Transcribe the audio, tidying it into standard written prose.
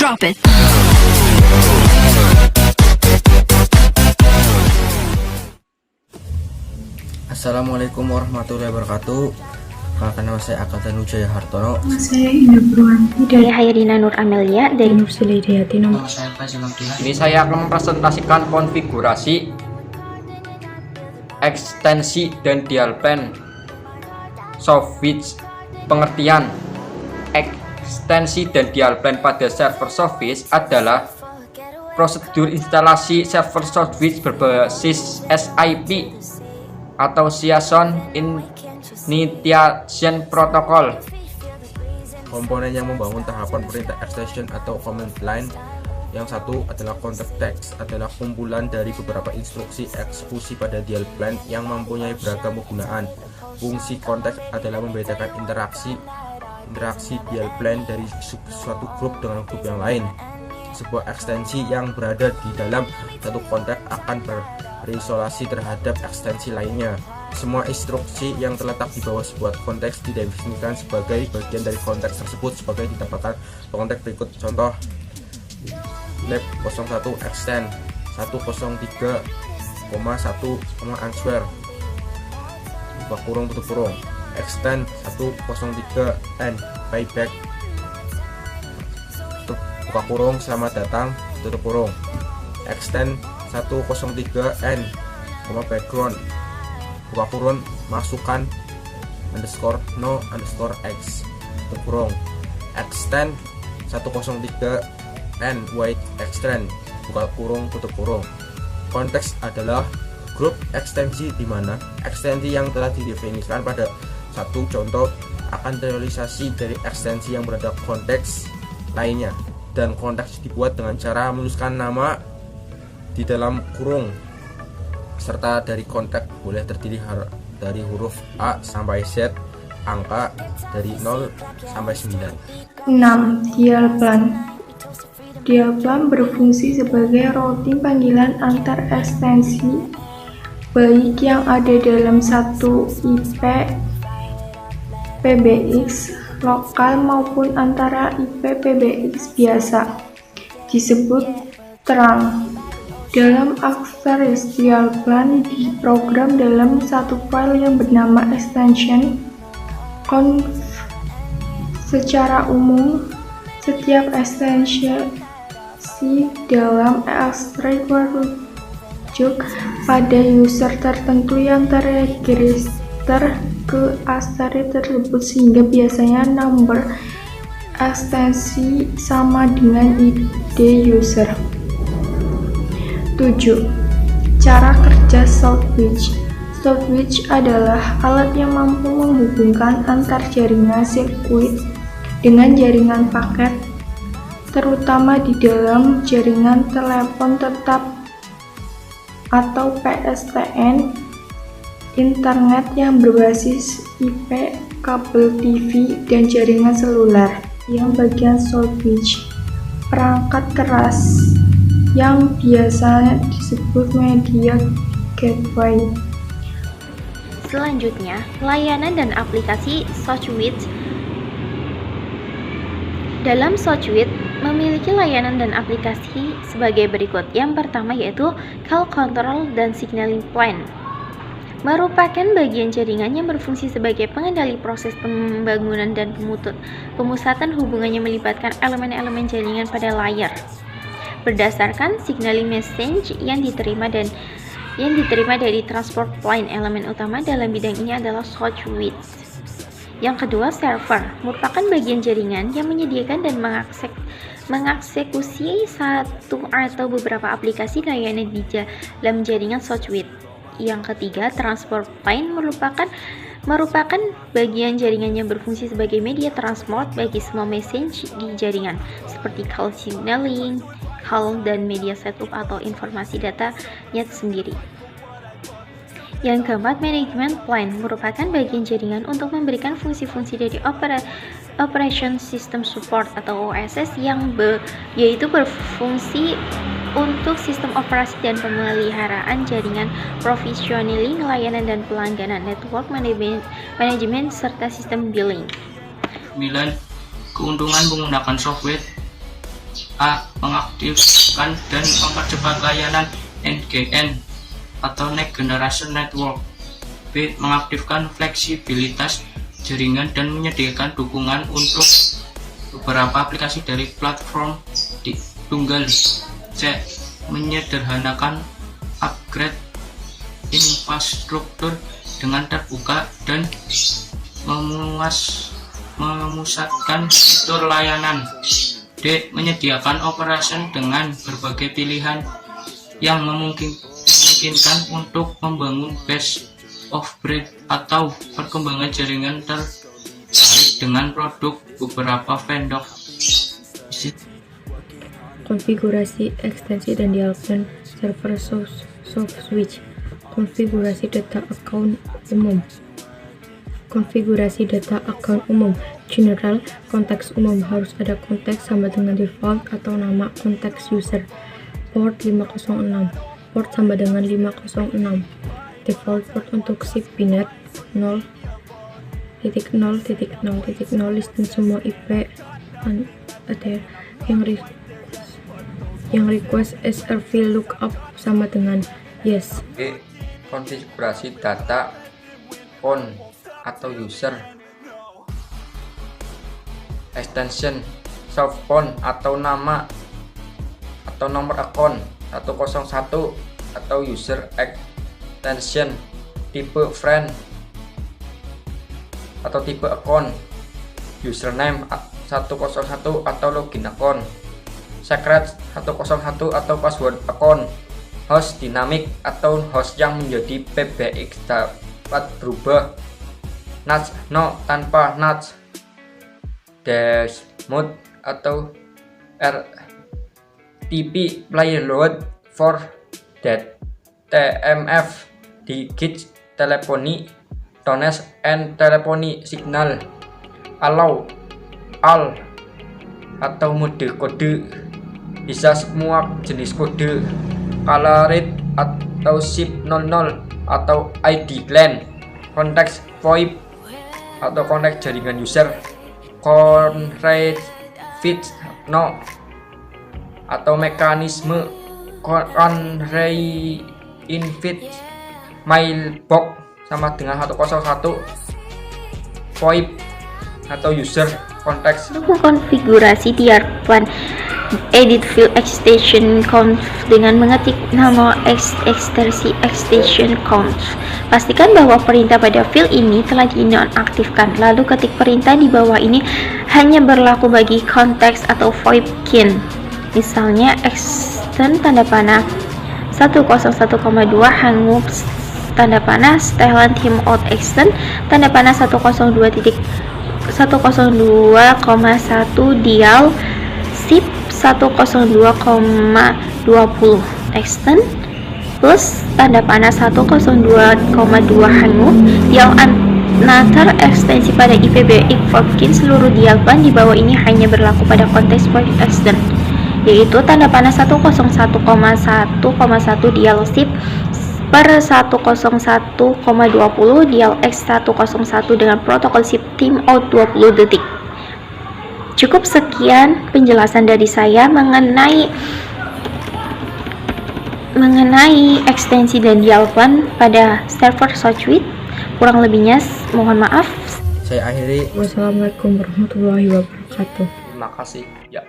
Drop it. Assalamualaikum warahmatullahi wabarakatuh. Perkenalkan, nama saya Akatan Wijaya Hartono. Saya Indah Purwanti Dari Hairina Nur Amelia dari Nursila Hidayati nomor. Ini saya akan mempresentasikan konfigurasi, ekstensi, dan dialpen Sofwitch. Pengertian ekstensi dan dialpen pada server Sofwitch adalah prosedur instalasi server Sofwitch berbasis SIP atau Session Initiation Protocol. Komponen yang membangun tahapan perintah extension atau command line. Yang satu adalah context text, adalah kumpulan dari beberapa instruksi eksekusi pada dialpen yang mempunyai beragam penggunaan. Fungsi konteks adalah membedakan interaksi dialpen dari suatu grup dengan grup yang lain. Sebuah ekstensi yang berada di dalam satu konteks akan berisolasi terhadap ekstensi lainnya. Semua instruksi yang terletak di bawah sebuah konteks didefinisikan sebagai bagian dari konteks tersebut sebagai ditambahkan konteks berikut. Contoh: lab 01 extend 103,1, answer buka kurung tutup kurung, extend 103 n payback buka kurung selamat datang tutup kurung, extend 103 n background buka kurung masukkan underscore no underscore x tutup kurung, extend 103 n wait extend buka kurung tutup kurung. Konteks adalah grup ekstensi di mana ekstensi yang telah didefinisikan pada satu contoh akan terrealisasi dari ekstensi yang berada konteks lainnya, dan konteks dibuat dengan cara menuliskan nama di dalam kurung serta dari konteks boleh terdiri dari huruf A sampai Z, angka dari 0 sampai 9. 6. Dialplan berfungsi sebagai routing panggilan antar ekstensi baik yang ada dalam satu IP PBX lokal maupun antara IP PBX biasa. Disebut terang. Dalam Asterisk, dialplan diprogram dalam satu file yang bernama extension conf. Secara umum, setiap ekstensi dalam Asterisk merujuk pada user tertentu yang terregister ke Asterisk tersebut, sehingga biasanya nomor ekstensi sama dengan ID user. 7. Cara kerja Sofwitch. Sofwitch adalah alat yang mampu menghubungkan antar jaringan sirkuit dengan jaringan paket, terutama di dalam jaringan telepon tetap atau PSTN, internet yang berbasis IP, kabel TV, dan jaringan seluler. Yang bagian Sofwitch, perangkat keras yang biasanya disebut media gateway. Selanjutnya, layanan dan aplikasi Sofwitch. Dalam Sofwitch memiliki layanan dan aplikasi sebagai berikut. Yang pertama yaitu call control dan signaling plan. Merupakan bagian jaringan yang berfungsi sebagai pengendali proses pembangunan dan pemusatan hubungan yang melibatkan elemen-elemen jaringan pada layar. Berdasarkan signaling message yang diterima dari transport plane. Elemen utama dalam bidang ini adalah Sofwitch. Yang kedua, server merupakan bagian jaringan yang menyediakan dan mengeksekusi satu atau beberapa aplikasi layanan di dalam jaringan Sofwitch. Yang ketiga, transport plane merupakan bagian jaringan yang berfungsi sebagai media transport bagi semua message di jaringan, seperti call signaling, call, dan media setup atau informasi datanya sendiri. Yang keempat, manajemen plane merupakan bagian jaringan untuk memberikan fungsi-fungsi dari Operation System Support atau OSS yaitu berfungsi untuk sistem operasi dan pemeliharaan jaringan, provisioning, layanan dan pelangganan, network manajemen, serta sistem billing. 9. Keuntungan menggunakan Sofwitch. A. Mengaktifkan dan mempercepat layanan NGN atau Next Generation Network. B. Mengaktifkan fleksibilitas jaringan dan menyediakan dukungan untuk beberapa aplikasi dari platform tunggal. C. Menyederhanakan upgrade infrastruktur dengan terbuka dan memusatkan fitur layanan. D. Menyediakan operation dengan berbagai pilihan yang memungkinkan untuk membangun best of breed atau perkembangan jaringan terkait dengan produk beberapa vendor. Konfigurasi ekstensi dan dialogkan server soft switch. Konfigurasi data account umum. Konfigurasi data account umum. General, konteks umum, harus ada konteks sama dengan default atau nama konteks user. Port 506. Port sama dengan 506. Default port untuk SIP BINET 0.0.0.0. Listen semua IP ada yang request SRV lookup sama dengan yes. B. Konfigurasi data on atau user extension soft phone atau nama atau nomor akun 101 atau user extension tipe friend atau tipe akun username 101 atau login akun secret 101 atau password akun host dinamik atau host yang menjadi PBX dapat berubah NAT no tanpa NAT dash mode atau RTP player load for that TMF digit teleponi tones and teleponi signal allow all atau mode kode bisa semua jenis kode color rate atau SIP 00 atau ID LAN konteks VoIP atau konteks jaringan user conrate fit no atau mekanisme conrate invite mailbox sama dengan 101 VoIP atau user konteks. Untuk mengkonfigurasi dialogkan edit field extension conf dengan mengetik nama ekstensi extension conf. Pastikan bahwa perintah pada field ini telah dinonaktifkan. Lalu ketik perintah di bawah ini hanya berlaku bagi konteks atau VoIP kin. Misalnya extend tanda panah 101,2 hangups tanda panah Stylen timeout extend tanda panah 102.1.1 dial SIP 102,20 extend plus tanda panah 102,2 hangup dial another ekstensi pada IPv6 Forkin. Seluruh dial plan di bawah ini hanya berlaku pada konteks VoIP extend, yaitu tanda panah 101,1,1 dial SIP per 101,20 dial X101 dengan protokol SIP timeout 20 detik. Cukup sekian penjelasan dari saya mengenai ekstensi dan dial plan pada server SoftSuite. Kurang lebihnya mohon maaf. Saya akhiri. Wassalamualaikum warahmatullahi wabarakatuh. Terima kasih ya.